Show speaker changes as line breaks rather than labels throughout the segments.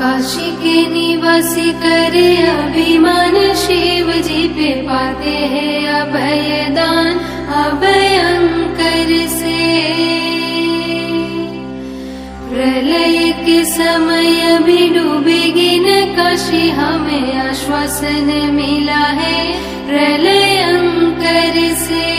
काशी के निवासी करे अभिमान, शिव जी पे पाते हैं अभय दान अभयंकर से। प्रलय के समय भी डूबेगी न काशी, हमें आश्वासन मिला है प्रलयंकर से।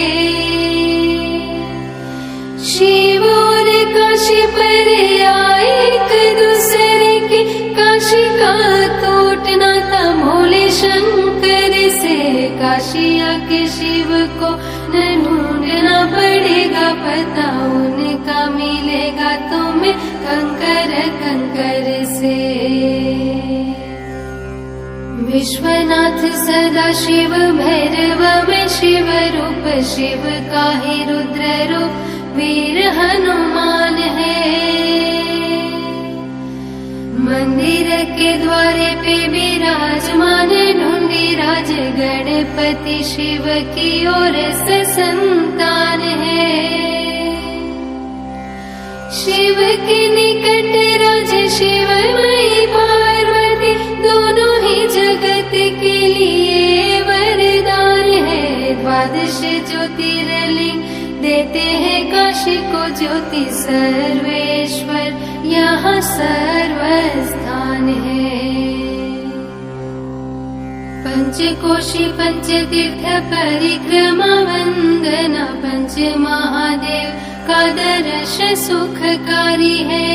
शिव और काशी पर आए एक दूसरे के, काशी का टूटना था भोले शंकर से। काशी आके शिव को न ढूंढना पड़ेगा, पता उनका मिलेगा तुम्हें कंकर कंकर से। विश्वनाथ सदा शिव भैरव में शिव रूप, शिव का ही रुद्र रूप वीर हनुमान है। मंदिर के द्वारे पे विराजमान ढूंढी राज, गणपति शिव की ओर से संतान है। शिव के निकट राज शिवमयी पार्वती, दोनों ही जगत के लिए वरदान है। द्वादश ज्योतिर्लिंग देते हैं काशी को ज्योति, सर्वेश्वर यहाँ सर्वस्थान है। पंचकोशी पंचतीर्थ परिक्रमा वंदना, पंच महादेव का दर्श सुखकारी है।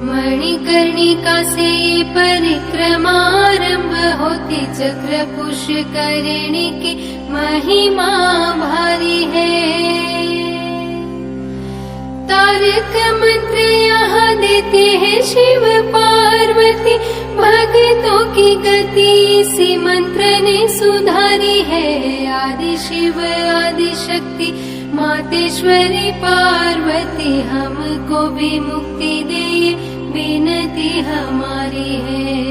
मणिकर्णिका से परिक्रमा आरंभ होती, चक्र पुष्करिणी की महिमा भारी है। तारक मंत्र यहाँ देते हैं शिव पार्वती, भक्तों की गति इसी मंत्र ने सुधारी है। आदि शिव आदि शक्ति मातेश्वरी पार्वती, हमको भी मुक्ति दे विनती हमारी है।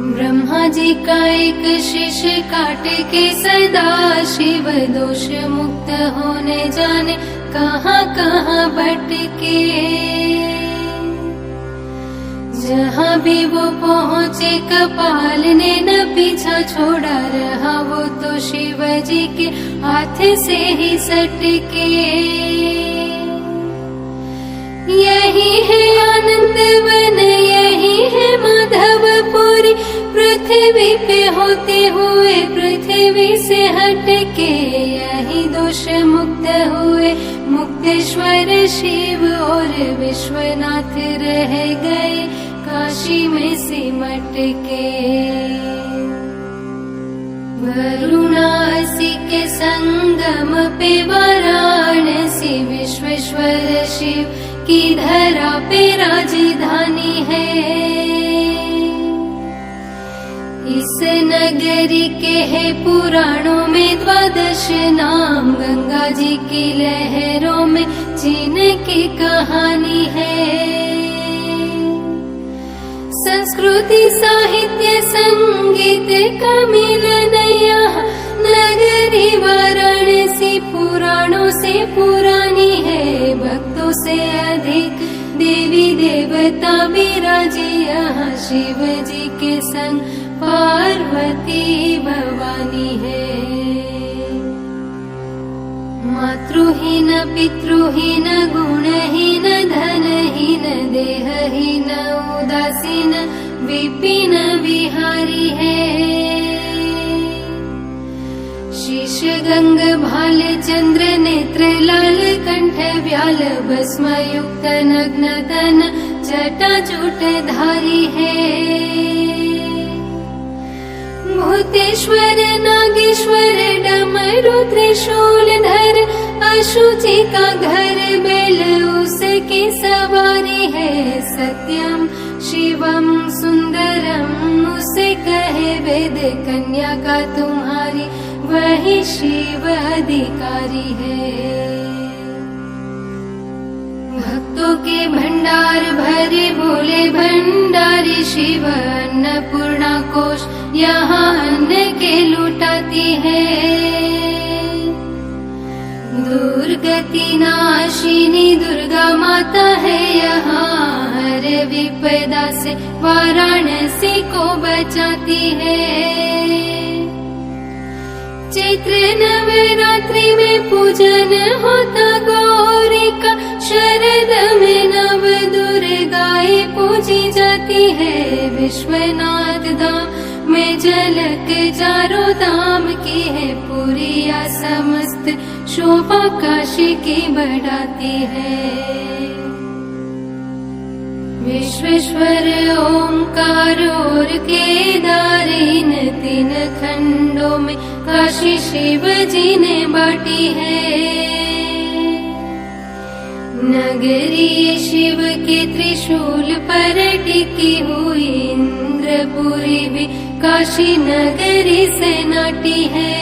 ब्रह्मा जी का एक शीश काट के सदा शिव दोष मुक्त होने जाने कहाँ कहाँ भटके। जहाँ भी वो पहुँचे कपाल ने न पीछा छोड़ा, रहा वो तो शिव जी के हाथ से ही सटके। यही है आनंद वन, यही है माधवपुरी, पृथ्वी पे होते हुए पृथ्वी से हटके। यही दोष मुक्त हुए मुक्तेश्वर शिव, और विश्वनाथ रह गए काशी में सिमट के। वरुणासी के संगम पे वाराणसी, विश्वेश्वर शिव की धरा पे राजधानी है। इस नगरी के है पुराणों में द्वादश नाम, गंगा जी की लहरों में जिनकी कहानी है। संस्कृति साहित्य संगीत का मिलन यहाँ, नगरी वाराणसी पुराणों से पुरानी है। भक्तों से अधिक देवी देवता विराजे यहाँ, शिव जी के संग पार्वती भवानी है। मातृहीन पितृहीन गुणहीन धनहीन देहहीन उदासीन विपिन विहारी है। शीश गंग भाल चंद्र नेत्र लाल कंठ व्याल, भस्म युक्त नग्न तन जटा जूट धारी है। भूतेश्वर नागेश्वर डमरू त्रिशूल धर, अशुचि का घर बेल उसकी सवारी है। सत्यम शिवम सुंदरम उसे कहे वेद, कन्या का तुम्हारी वही शिव अधिकारी है। भक्तों के भंडार भरे भोले भंडारी, शिव अन्नपूर्णा कोश यहाँ अन्न के लुटाती है। दुर्गति नाशिनी दुर्गा माता है विपदा से वाराणसी को बचाती है। चैत्र नवरात्रि में पूजन होता गौरी का, शरद में नव दुर्गाएं पूजी जाती है। विश्वनाथ धाम में झलक चारों धाम की है, पुरिया समस्त शोभा काशी की बढ़ाती है। विश्वेश्वर ओंकार और केदार इन 3 खंडों में काशी शिव जी ने बांटी है। नगरी शिव के त्रिशूल पर टिकी हुई, इंद्रपुरी भी काशी नगरी से नाटी है।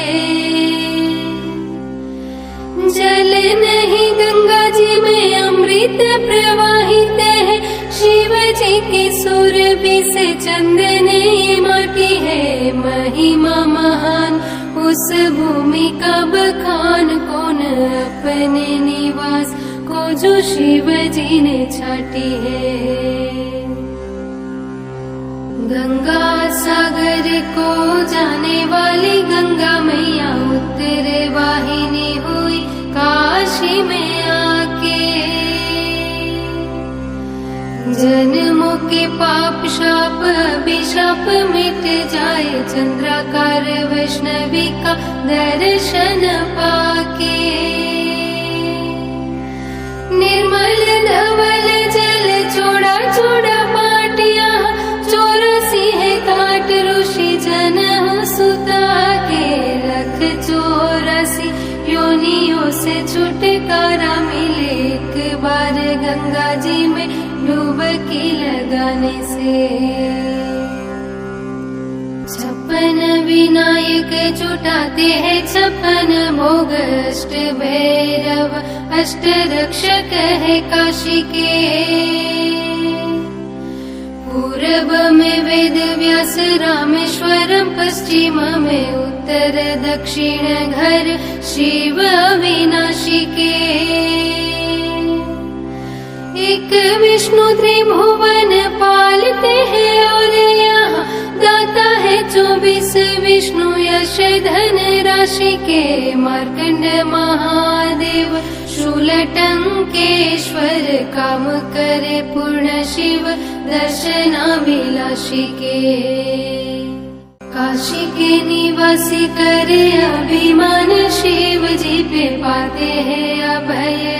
जल नहीं गंगा जी में अमृत प्रवाहित है, शिव जी की सुरभि से चंदनी माटी है। महिमा महान उस भूमि का बखान कौन, अपने निवास को जो शिव जी ने छाटी है। गंगा सागर को जाने वाली गंगा मैया उत्तर वाहिनी हुई काशी में आके। जन्मों के पाप शाप अभिशाप मिट जाए, चंद्राकार वैष्णवी का दर्शन पाके। निर्मल धवल जल छोड़ा छोड़ा पाटिया, 84 है घाट ऋषि जन सुता के। लख 84 योनियों से छुटकारा मिले, एक बार गंगा जी में डुबकी लगाने से। 56 विनायक जुटाते हैं 56 भोग, अष्ट भैरव अष्ट रक्षक है काशी के। पूर्व में वेद व्यास रामेश्वरम, पश्चिम में उत्तर दक्षिण घर शिव अविनाशी के। एक विष्णु त्रिभुवन पालते हैं, और यहाँ दाता है 24 विष्णु यश धन राशि के। मार्कंड महादेव शूलटंकेश्वर, काम करे पूर्ण शिव दर्शनाभिलाषी के। काशी के निवासी करे अभिमान, शिव जी पे पाते हैं अभय